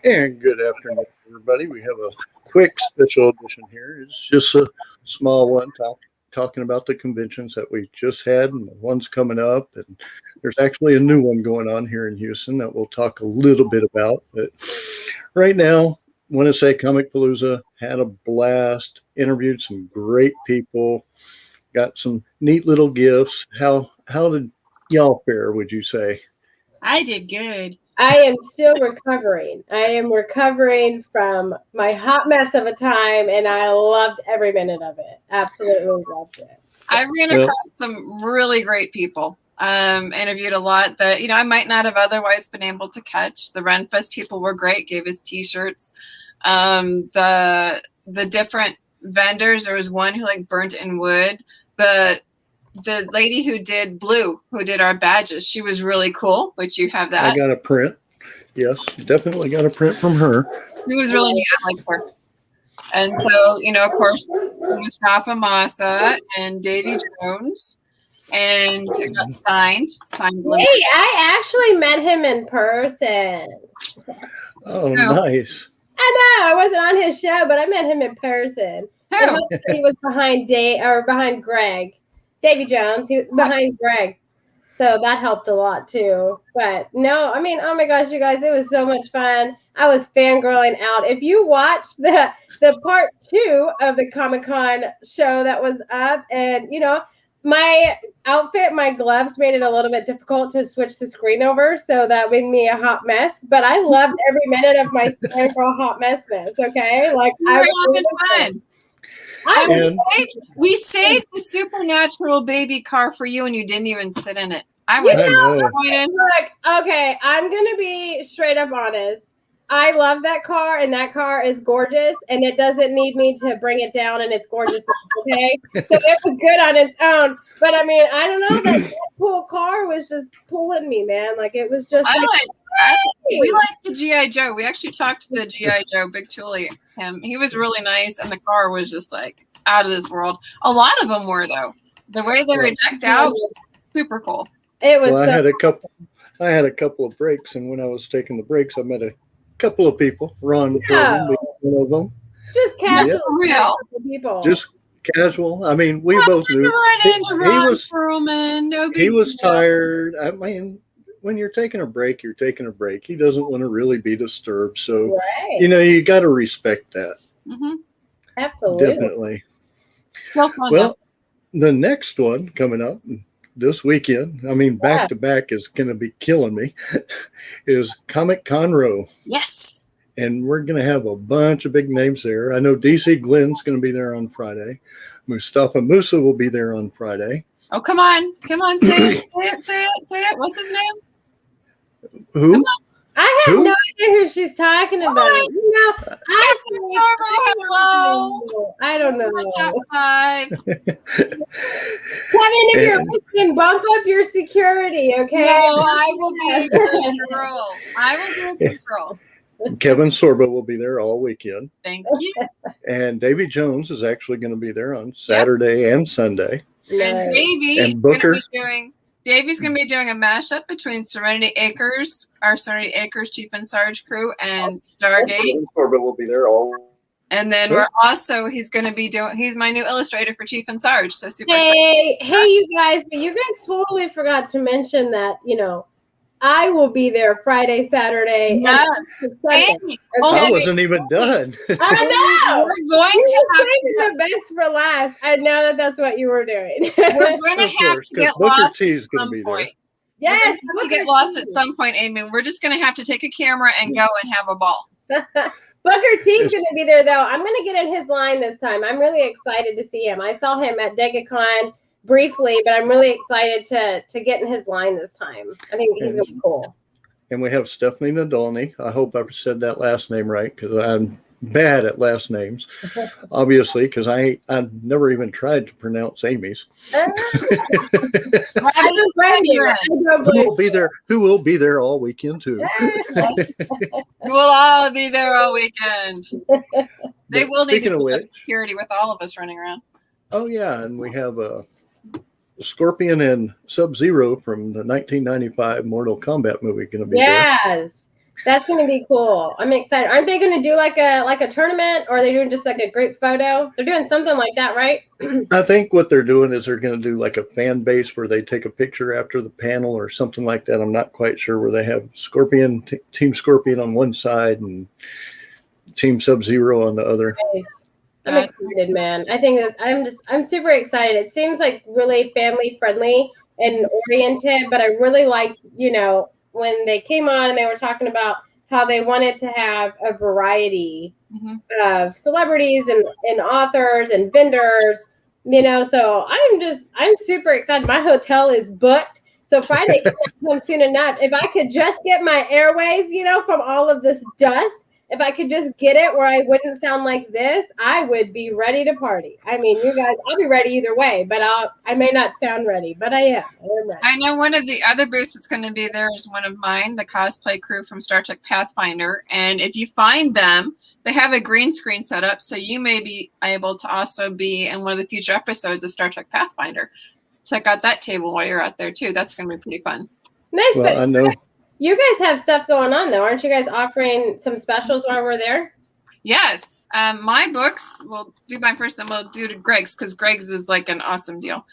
And good afternoon, everybody. We have a quick special edition here. It's just a small one talking about the conventions that we just had and the ones coming up. And there's actually a new one going on here in Houston that we'll talk a little bit about. But right now, I want to say Comicpalooza had a blast, interviewed some great people, got some neat little gifts. How did y'all fare, would you say? I did good. I am still recovering. I am recovering from my hot mess of a time, and I loved every minute of it. Absolutely loved it. I ran across some really great people. Interviewed a lot that I might not have otherwise been able to catch. The Renfest people were great. Gave us T-shirts. The different vendors. There was one who burnt in wood. The lady who did blue, who did our badges, she was really cool, which you have that. I got a print. Yes, definitely got a print from her. She was really neat. I like her. And so, of course, Mustafa Massa and Davy Jones. And it got signed. Hey, I actually met him in person. Oh, nice. I know. I wasn't on his show, but I met him in person. He was behind Greg. Davy Jones, he was behind Greg. So that helped a lot too. But no, I mean, oh my gosh, you guys, it was so much fun. I was fangirling out. If you watched the part 2 of the Comic-Con show that was up, and my outfit, my gloves made it a little bit difficult to switch the screen over, so that made me a hot mess. But I loved every minute of my fangirl hot messness. Okay, I was having fun. We saved the supernatural baby car for you, and you didn't even sit in it. I was okay, I'm gonna be straight up honest. I love that car, and that car is gorgeous, and it doesn't need me to bring it down, and it's gorgeous. Okay, so it was good on its own. But I mean, I don't know, that cool car was just pulling me, man. It was just. We like the GI Joe. We actually talked to the GI Joe, Big Tully. He was really nice, and the car was just out of this world. A lot of them were, though. The way they were decked out was super cool. It was. Well, I had a couple of breaks, and when I was taking the breaks, I met a couple of people. Ron, one of them. Just casual, people. Just casual. I mean, we both knew he was tired. I mean, when you're taking a break, you're taking a break. He doesn't want to really be disturbed, so you got to respect that. Mm-hmm. Absolutely, definitely. Well, the next one coming up this weekend, I mean, back to back is going to be killing me, is Comic Conroe. Yes. And we're going to have a bunch of big names there. I know DC Glenn's going to be there on Friday. Mustafa Musa will be there on Friday. Oh, come on. Say it. What's his name? Who? I have no idea who she's talking about. I don't know. Top 5. Kevin, if you're listening, bump up your security, okay? No, I will be the girl. I will be the girl. Kevin Sorbo will be there all weekend. Thank you. And Davy Jones is actually going to be there on Saturday and Sunday. And Davey and Booker. Davy's going to be doing a mashup between Serenity Acres, our Serenity Acres Chief and Sarge crew, and Stargate. Sorbo will be there all. And then he's going to be he's my new illustrator for Chief and Sarge. So super excited. Hey, you guys, but you guys totally forgot to mention that, I will be there Friday, Saturday. Yes. Sunday. I wasn't even done. I know. We're going to have the best for last. I know that's what you were doing. We're going to have to get lost at some point. Yes. To get lost at some point, Amy. We're just going to have to take a camera and go and have a ball. Booker T's going to be there, though. I'm going to get in his line this time. I'm really excited to see him. I saw him at DegaCon briefly, but I'm really excited to get in his line this time. I think he's going to be cool. And we have Stephanie Nadolny. I hope I've said that last name right, because I'm bad at last names, obviously, because I've never even tried to pronounce Amy's. Who will be there all weekend too? We'll all be there all weekend. They will need to keep security with all of us running around. Oh yeah, and we have Scorpion and Sub-Zero from the 1995 Mortal Kombat movie going to be there. Yes. That's going to be cool. I'm excited. Aren't they going to do like a tournament, or are they doing just like a group photo? They're doing something like that, right? I think what they're doing is they're going to do like a fan base where they take a picture after the panel or something like that. I'm not quite sure, where they have Team Scorpion on one side and Team Sub-Zero on the other. Nice. I'm excited, man. I think that I'm super excited. It seems like really family friendly and oriented, but I really like, when they came on and they were talking about how they wanted to have a variety of celebrities and authors and vendors, so I'm super excited. My hotel is booked. So Friday can't come soon enough. If I could just get my airways, from all of this dust, if I could just get it where I wouldn't sound like this, I would be ready to party. I mean, you guys, I'll be ready either way, but I may not sound ready, but I am. Ready. I know one of the other booths that's going to be there is one of mine, the cosplay crew from Star Trek Pathfinder. And if you find them, they have a green screen set up, so you may be able to also be in one of the future episodes of Star Trek Pathfinder. Check out that table while you're out there, too. That's going to be pretty fun. Nice. Well, I know. You guys have stuff going on, though. Aren't you guys offering some specials while we're there? Yes. My books, we'll do mine first, then we'll do Greg's, because Greg's is like an awesome deal.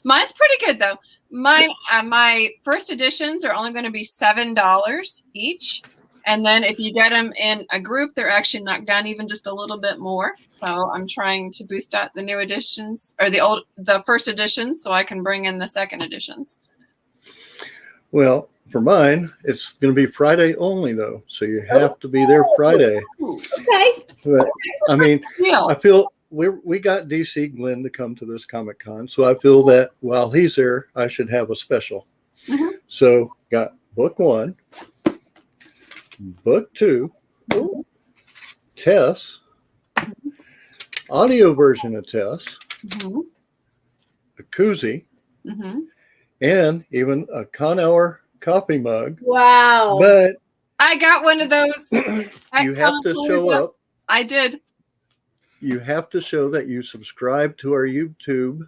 Mine's pretty good, though. Mine, my first editions are only going to be $7 each. And then if you get them in a group, they're actually knocked down even just a little bit more. So I'm trying to boost out the new editions, or the first editions, so I can bring in the second editions. Well, for mine, it's going to be Friday only, though. So you have to be there Friday. Okay. But, I mean, Deal. I feel we got DC Glenn to come to this Comic Con. So I feel that while he's there, I should have a special. So got book 1, book 2, Tess, audio version of Tess, a koozie, and even a Conroe coffee mug. Wow. But I got one of those. you have to show up. I did. You have to show that you subscribe to our YouTube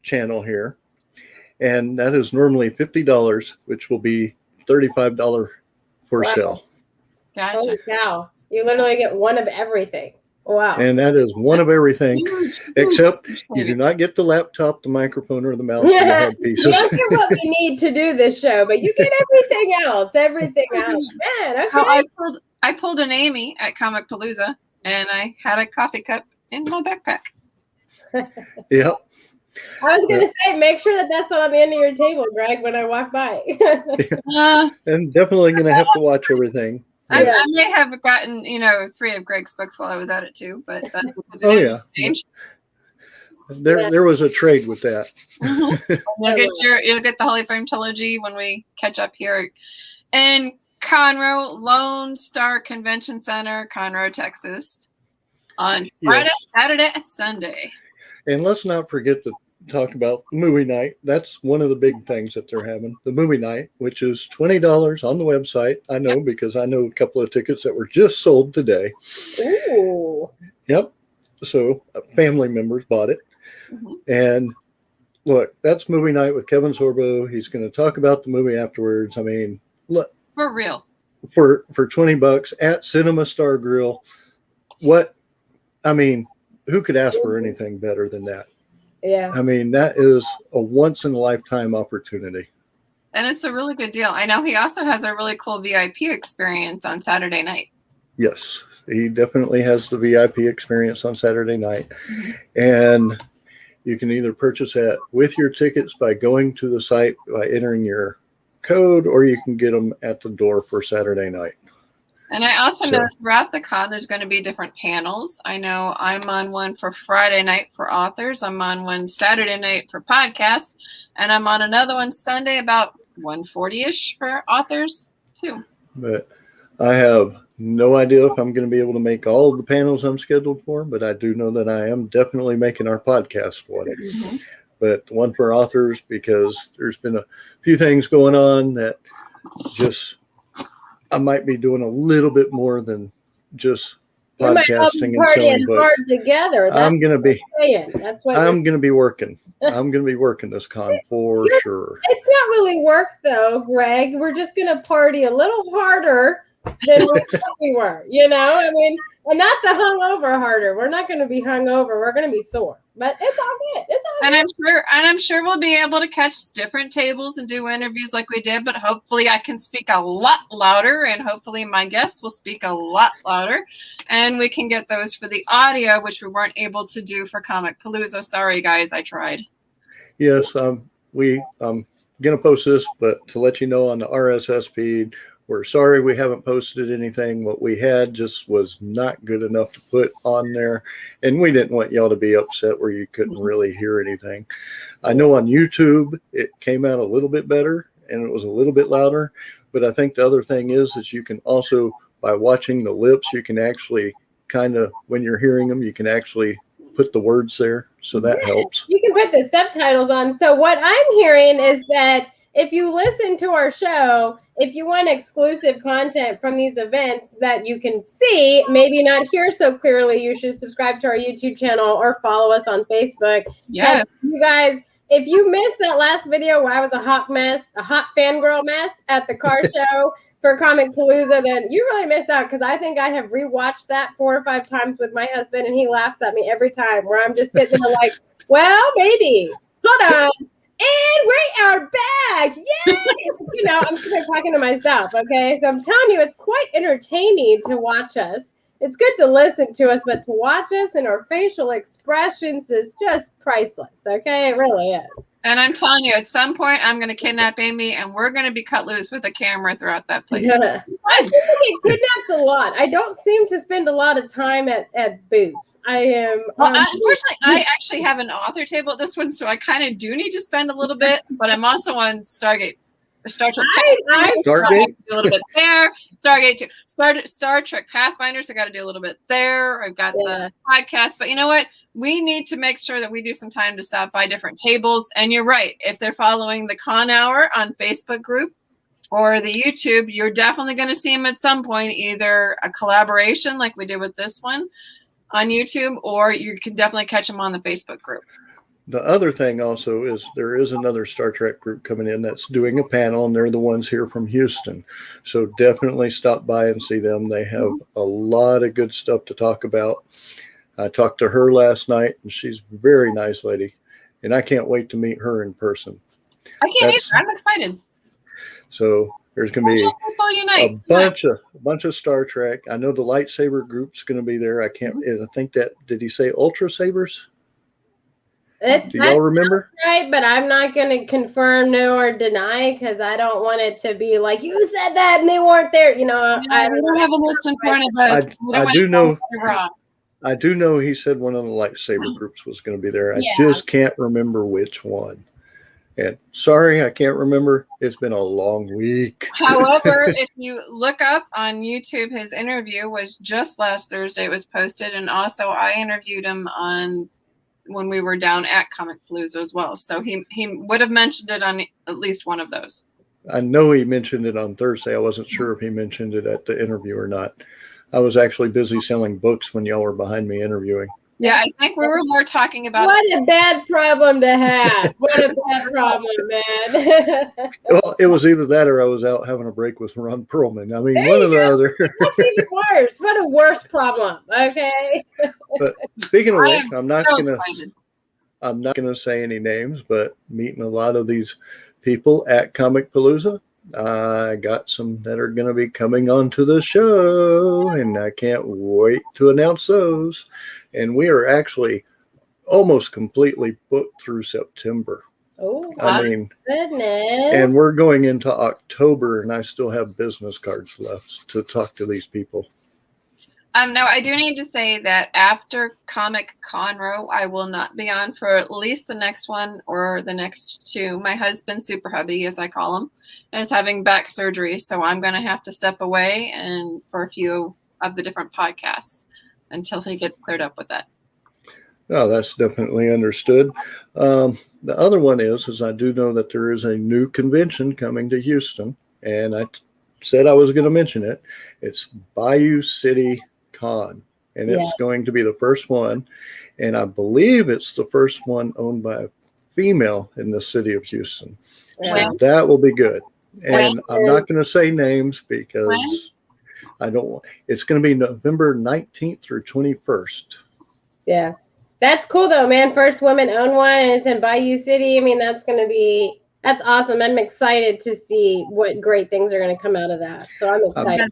channel here. And that is normally $50, which will be $35 for sale. Gotcha. Holy cow. You literally get one of everything. Wow. And that is one of everything, except you do not get the laptop, the microphone, or the mouse, or the headpieces. You don't get what we need to do this show, but you get everything else. Everything else. Man, okay. I pulled an Amy at Comicpalooza, and I had a coffee cup in my backpack. Yep. I was going to say, make sure that that's not on the end of your table, Greg, when I walk by. And definitely going to have to watch everything. I may have gotten, 3 of Greg's books while I was at it too, but that's because change. There was a trade with that. You'll get the Holy Frame trilogy when we catch up here in Conroe, Lone Star Convention Center, Conroe, Texas, on Friday, Saturday, and Sunday. And let's not forget to talk about movie night. That's one of the big things that they're having, the movie night, which is $20 on the website. I know because I know a couple of tickets that were just sold today. Ooh. Yep. So family members bought it. And look, that's movie night with Kevin Sorbo. He's going to talk about the movie afterwards. I mean, look, for real, for $20 at Cinema Star Grill. Who could ask for anything better than that? Yeah. I mean, that is a once in a lifetime opportunity. And it's a really good deal. I know he also has a really cool VIP experience on Saturday night. Yes, he definitely has the VIP experience on Saturday night. And you can either purchase that with your tickets by going to the site by entering your code, or you can get them at the door for Saturday night. And I also know throughout the con, there's going to be different panels. I know I'm on one for Friday night for authors. I'm on one Saturday night for podcasts. And I'm on another one Sunday about 1:40-ish for authors too. But I have no idea if I'm going to be able to make all of the panels I'm scheduled for, but I do know that I am definitely making our podcast one. But one for authors, because there's been a few things going on that just... I might be doing a little bit more than just We might all be podcasting and selling partying books. hard together. That's I'm gonna be. That's what I'm gonna be working. I'm gonna be working this con for sure. It's not really work though, Greg. We're just gonna party a little harder than we thought we were. You know, I mean, and not the hungover harder. We're not gonna be hungover. We're gonna be sore. But it's all good. It's all And good. I'm sure we'll be able to catch different tables and do interviews like we did, but hopefully I can speak a lot louder, and hopefully my guests will speak a lot louder, and we can get those for the audio, which we weren't able to do for Comicpalooza. Sorry guys, I tried. Yes, we gonna post this, but to let you know on the RSS feed, we're sorry we haven't posted anything. What we had just was not good enough to put on there, and we didn't want y'all to be upset where you couldn't really hear anything. I know on YouTube it came out a little bit better and it was a little bit louder, but I think the other thing is that you can also, by watching the lips, you can actually kind of, when you're hearing them, you can actually put the words there, so that helps. You can put the subtitles on. So what I'm hearing is that if you listen to our show, if you want exclusive content from these events that you can see, maybe not hear so clearly, you should subscribe to our YouTube channel or follow us on Facebook. Yeah. You guys, if you missed that last video where I was a hot fangirl mess at the car show for Comicpalooza, then you really missed out, because I think I have rewatched that 4 or 5 times with my husband, and he laughs at me every time, where I'm just sitting there like, well, baby, hold on. And we are back. Yay! You know, I'm just talking to myself, okay? So I'm telling you, it's quite entertaining to watch us. It's good to listen to us, but to watch us and our facial expressions is just priceless, okay? It really is. And I'm telling you, at some point, I'm going to kidnap Amy, and we're going to be cut loose with a camera throughout that place. Yeah. I think I get kidnapped a lot. I don't seem to spend a lot of time at booths. I am. Well, unfortunately, I actually have an author table at this one, so I kind of do need to spend a little bit, but I'm also on Stargate. Star Trek. Stargate? Do a little bit there. Stargate too. Star Trek Pathfinders. I got to do a little bit there. I've got the podcast, but you know what? We need to make sure that we do some time to stop by different tables. And you're right. If they're following the Con Hour on Facebook group or the YouTube, you're definitely going to see them at some point, either a collaboration like we did with this one on YouTube, or you can definitely catch them on the Facebook group. The other thing also is there is another Star Trek group coming in that's doing a panel, and they're the ones here from Houston. So definitely stop by and see them. They have a lot of good stuff to talk about. I talked to her last night, and she's a very nice lady, and I can't wait to meet her in person. I can't either. I'm excited. So there's going to be a bunch of Star Trek. I know the lightsaber group's going to be there. I think that, did he say Ultra Sabers? Do y'all remember? Right, but I'm not going to confirm, no, or deny, because I don't want it to be like, you said that and they weren't there. You know, we don't have a list in front of us. I do know he said one of the lightsaber groups was going to be there. I just can't remember which one. And sorry, I can't remember. It's been a long week. However, if you look up on YouTube, his interview was just last Thursday. It was posted, and also I interviewed him when we were down at Comicpalooza as well. So he would have mentioned it on at least one of those. I know he mentioned it on Thursday. I wasn't sure if he mentioned it at the interview or not. I was actually busy selling books when y'all were behind me interviewing. Yeah, I think we were more talking about... What a bad problem to have. What a bad problem, man. Well, it was either that or I was out having a break with Ron Perlman. I mean, there one or the other. That's even worse. What a worse problem, okay? But speaking of which, I'm not excited. I'm not going to say any names, but meeting a lot of these people at Comicpalooza. I got some that are going to be coming onto the show, and I can't wait to announce those. And we are actually almost completely booked through September. Oh, I mean, goodness. And we're going into October, and I still have business cards left to talk to these people. No, I do need to say that after Comic Conroe, I will not be on for at least the next one or the next two. My husband, Super Hubby, as I call him, is having back surgery, so I'm going to have to step away and for a few of the different podcasts until he gets cleared up with that. Oh, that's definitely understood. The other one is I do know that there is a new convention coming to Houston, and I said I was going to mention it. It's Bayou City Con. and it's going to be the first one. And I believe it's the first one owned by a female in the city of Houston. So that will be good. And I'm not going to say names because I don't want, it's going to be November 19th through 21st. Yeah. That's cool though, man. First women-owned one, and it's in Bayou City. I mean, that's awesome. I'm excited to see what great things are going to come out of that. So I'm excited.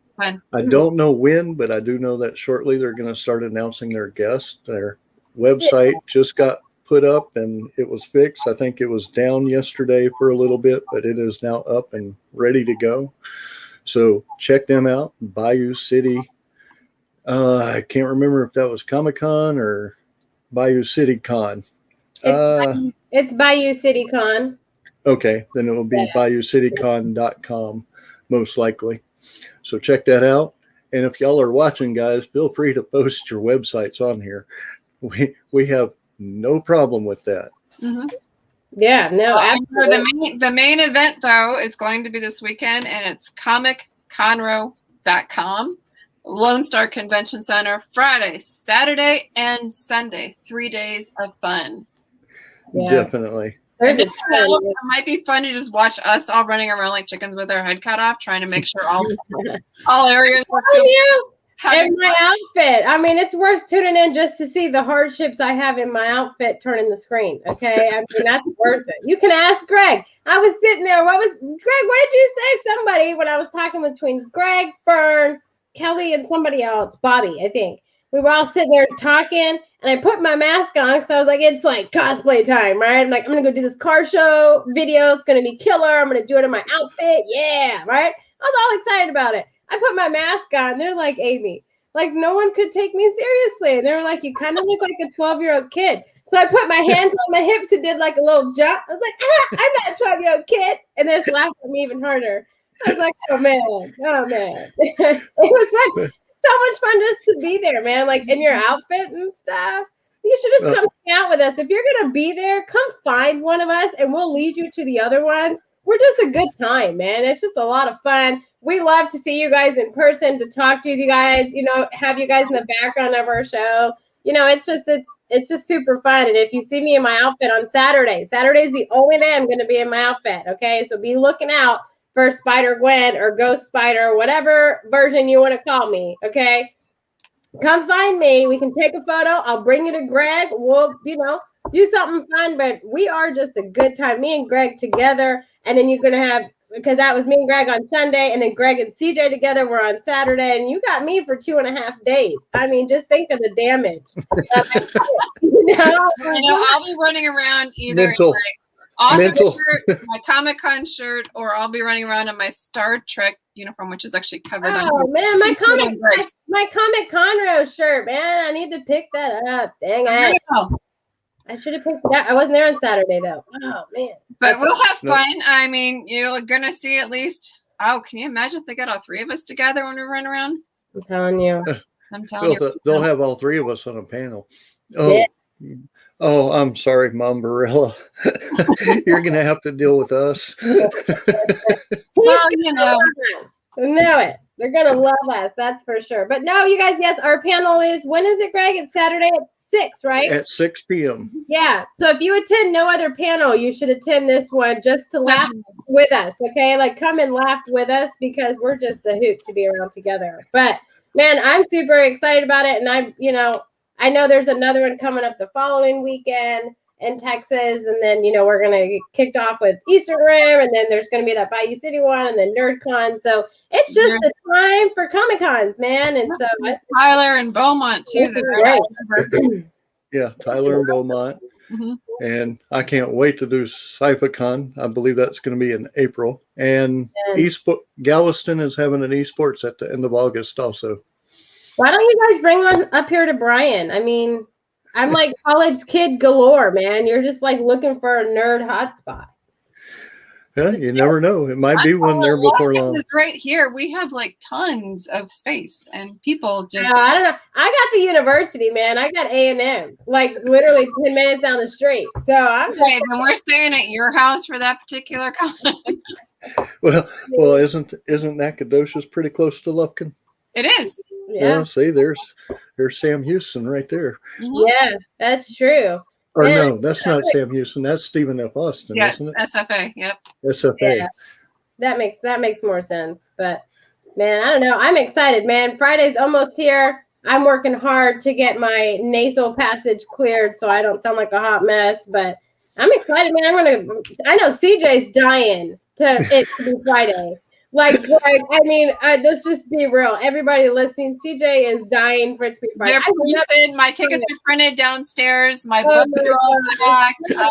I don't know when, but I do know that shortly they're going to start announcing their guests. Their website just got put up and it was fixed. I think it was down yesterday for a little bit, but it is now up and ready to go. So check them out. Bayou City. I can't remember if that was Comic-Con or Bayou City Con. It's Bayou City Con. Okay, then it will be BayouCityCon.com most likely. So check that out. And if y'all are watching, guys, feel free to post your websites on here. We have no problem with that. Mm-hmm. Yeah, no. The main event though is going to be this weekend, and it's Comicconroe.com. Lone Star Convention Center, Friday, Saturday, and Sunday. 3 days of fun. Yeah. Definitely. It might be fun to just watch us all running around like chickens with our head cut off, trying to make sure all areas are good. And my outfit. I mean, it's worth tuning in just to see the hardships I have in my outfit turning the screen. Okay. I mean, that's worth it. You can ask Greg. I was sitting there. Greg, what did you say? Somebody, when I was talking between Greg, Fern, Kelly, and somebody else, Bobby, I think. We were all sitting there talking, and I put my mask on because I was like, it's like cosplay time, right? I'm like, I'm going to go do this car show video. It's going to be killer. I'm going to do it in my outfit. Yeah, right? I was all excited about it. I put my mask on. They're like, Amy, like no one could take me seriously. And they were like, you kind of look like a 12-year-old kid. So I put my hands on my hips and did like a little jump. I was like, I'm not a 12-year-old kid. And they just laughed at me even harder. I was like, oh, man. It was fun. So much fun just to be there, man. Like in your outfit and stuff. You should just come hang out with us. If you're going to be there, come find one of us and we'll lead you to the other ones. We're just a good time, man. It's just a lot of fun. We love to see you guys in person, to talk to you guys, have you guys in the background of our show. It's just super fun. And if you see me in my outfit on Saturday's the only day I'm going to be in my outfit. Okay. So be looking out for Spider-Gwen or Ghost Spider, whatever version you want to call me. Okay. Come find me. We can take a photo. I'll bring you to Greg. We'll, do something fun, but we are just a good time. Me and Greg together. And then you're going to have, because that was me and Greg on Sunday, and then Greg and CJ together were on Saturday, and you got me for 2.5 days. I mean, just think of the damage. I'll be running around either Mental. Shirt, my Comic-Con shirt, or I'll be running around in my Star Trek uniform, which is actually covered. Oh man, my Comic Conroe shirt, man. I need to pick that up. Dang it. I should have picked that. I wasn't there on Saturday though. Oh man. But we'll have fun. I mean, you're gonna see at least. Oh, can you imagine if they got all three of us together when we run around? I'm telling you. They'll have all thrh of us on a panel. Oh. Yeah. Oh, I'm sorry, Mom Barilla. You're going to have to deal with us. Well, know it. They're going to love us. That's for sure. But no, you guys, yes, our panel is, when is it, Greg? It's Saturday at 6, right? At 6 p.m. Yeah. So if you attend no other panel, you should attend this one just to laugh with us. Okay. Like come and laugh with us because we're just a hoot to be around together. But man, I'm super excited about it. And I know there's another one coming up the following weekend in Texas. And then, we're going to get kicked off with Eastern Rim. And then there's going to be that Bayou City one and then NerdCon. So it's just the time for Comic-Cons, man. And so Tyler and Beaumont, too. Yeah, Tyler and Beaumont. Mm-hmm. And I can't wait to do SciFiCon. I believe that's going to be in April. And Galveston is having an esports at the end of August also. Why don't you guys bring on up here to Brian? I mean, I'm like college kid galore, man. You're just like looking for a nerd hotspot. Yeah, you never know. It might be one there before long. Right here, we have like tons of space and people just. I don't know. I got the university, man. I got A&M, like literally 10 minutes down the street. So I'm. Okay, then we're staying at your house for that particular college. Well, isn't Nacogdoches pretty close to Lufkin? It is. Yeah. See, there's Sam Houston right there. Mhm. Yeah, that's true. Or And- no, that's not Sam Houston. That's Stephen F. Austin, Yeah, isn't it? SFA. Yep. SFA. Yeah. That makes more sense. But man, I don't know. I'm excited, man. Friday's almost here. I'm working hard to get my nasal passage cleared so I don't sound like a hot mess. But I'm excited, man. I know CJ's dying to be Friday. Like, I mean, let's just be real. Everybody listening, CJ is dying for it to be Friday. They're printed. My tickets are printed downstairs. My books are all packed. I've got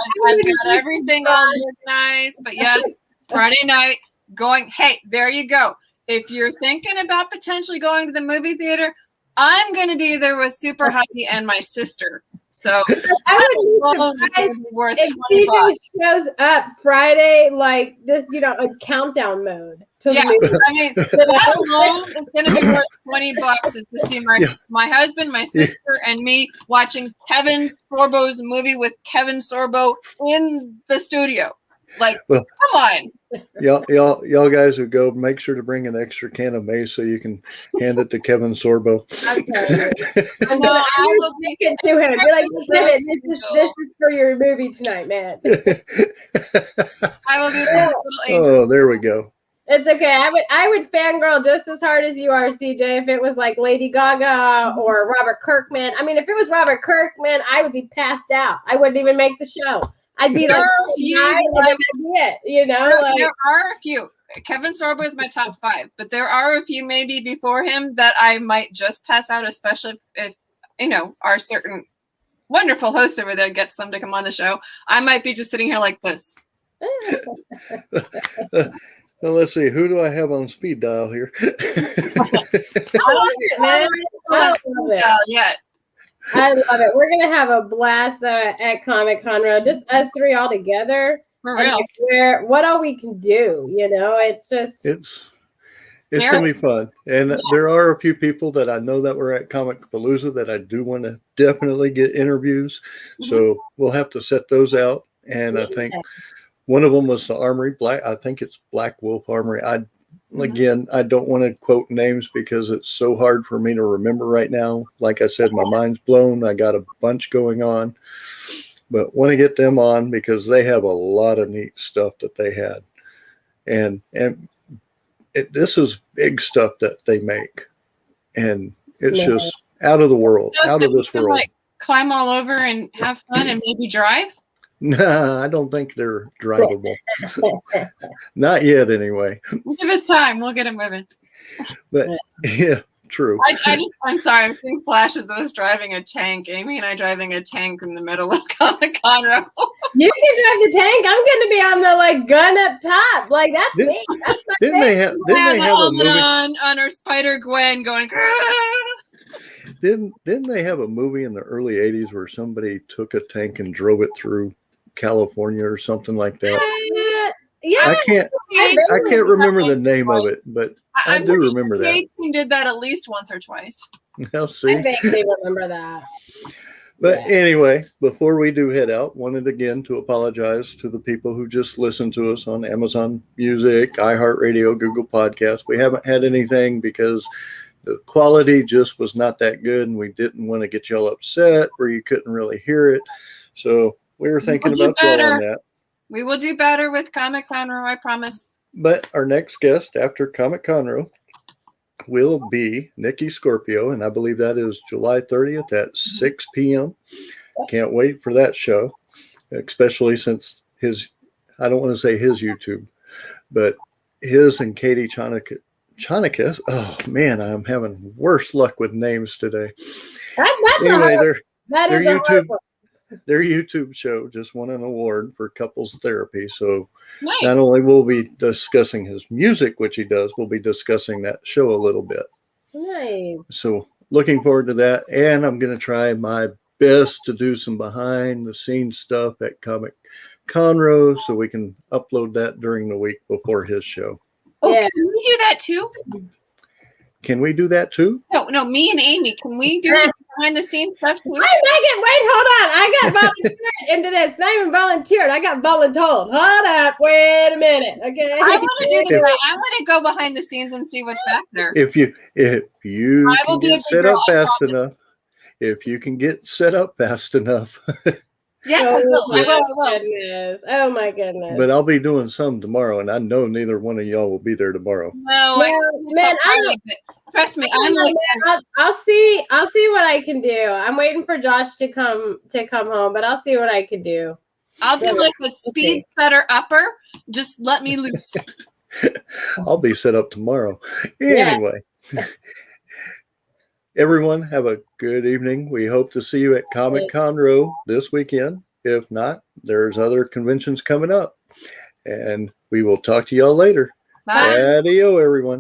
everything all organized. But yes, Friday night going. Hey, there you go. If you're thinking about potentially going to the movie theater, I'm going to be there with Super Hubby and my sister. So I would be surprised worth if $20. CJ shows up Friday like this, a countdown mode to Yeah, the movie. I mean, that alone is going to be worth $20 is to see my husband, my sister, and me watching Kevin Sorbo's movie with Kevin Sorbo in the studio. Like, come on. Y'all guys who go, make sure to bring an extra can of mace so you can hand it to Kevin Sorbo. I'm telling you. I will take it to him. Be like, Kevin, this is for your movie tonight, man. I will be the little angel. Oh, there we go. It's okay. I would fangirl just as hard as you are, CJ, if it was like Lady Gaga or Robert Kirkman. I mean, if it was Robert Kirkman, I would be passed out. I wouldn't even make the show. I'd be there are a few, there are a few. Kevin Sorbo is my top 5, but there are a few maybe before him that I might just pass out, especially if our certain wonderful host over there gets them to come on the show. I might be just sitting here like this. Well, let's see. Who do I have on speed dial here? I love it, man. I love it. Yet. I love it. We're gonna have a blast at Comic Conroe, just us 3 all together. For real. What all we can do, it's just it's gonna be fun. And there are a few people that I know that were at Comicpalooza that I do want to definitely get interviews. So we'll have to set those out. And I think one of them was the Armory I think it's Black Wolf Armory. Again, I don't want to quote names because it's so hard for me to remember right now. Like I said, my mind's blown. I got a bunch going on, but want to get them on because they have a lot of neat stuff that they had. And this is big stuff that they make. And it's just out of the world, out of this world. Like climb all over and have fun and maybe drive? Nah, I don't think they're drivable. Not yet, anyway. Give us time. We'll get it moving. But yeah, true. I'm sorry. I'm seeing flashes of us driving a tank. Amy and I driving a tank in the middle of Comic Conroe. You can drive the tank. I'm going to be on the gun up top. Like that's me. That's my Didn't they have a movie on our Spider Gwen going? Didn't they have a movie in the early '80s where somebody took a tank and drove it through California or something like that? Yeah, I can't remember the name of it, but I do remember that. He did that at least once or twice. I'll see. I vaguely remember that. But anyway, before we do head out, wanted again to apologize to the people who just listened to us on Amazon Music, iHeartRadio, Google Podcasts. We haven't had anything because the quality just was not that good, and we didn't want to get y'all upset where you couldn't really hear it. So we were thinking about y'all on that. We will do better with Comic Conroe, I promise. But our next guest after Comic Conroe will be Nikki Scorpio, and I believe that is July 30th at 6 p.m. Can't wait for that show, especially since I don't want to say his YouTube, but his and Katie Chonikas. Oh, man, I'm having worse luck with names today. Anyway, their YouTube show just won an award for couples therapy. So not only will we be discussing his music, which he does, we'll be discussing that show a little bit. Nice. So looking forward to that. And I'm going to try my best to do some behind the scenes stuff at Comic Conroe so we can upload that during the week before his show. Oh, yeah. Can we do that too? can we do that too? No, me and Amy, can we do this behind the scenes stuff too? Hey, Megan, wait, hold on. I got volunteered into this. Not even volunteered. I got voluntold. Hold up. Wait a minute. Okay. I want to do that. I want to go behind the scenes and see what's back there. If you I will can be a get good set girl, up I fast promise. enough, if you can get set up fast enough, Yes, I will. I will. Goodness. Oh my goodness. but I'll be doing some tomorrow, and I know neither one of y'all will be there tomorrow. No, Man, trust me. I'm like, I'll see what I can do. I'm waiting for Josh to come home, but I'll see what I can do. I'll do like a speed setter upper. Just let me loose. I'll be set up tomorrow. Anyway, everyone have a good evening. We hope to see you at Comic Conroe this weekend. If not, there's other conventions coming up, and we will talk to y'all later. Bye. Adio, everyone.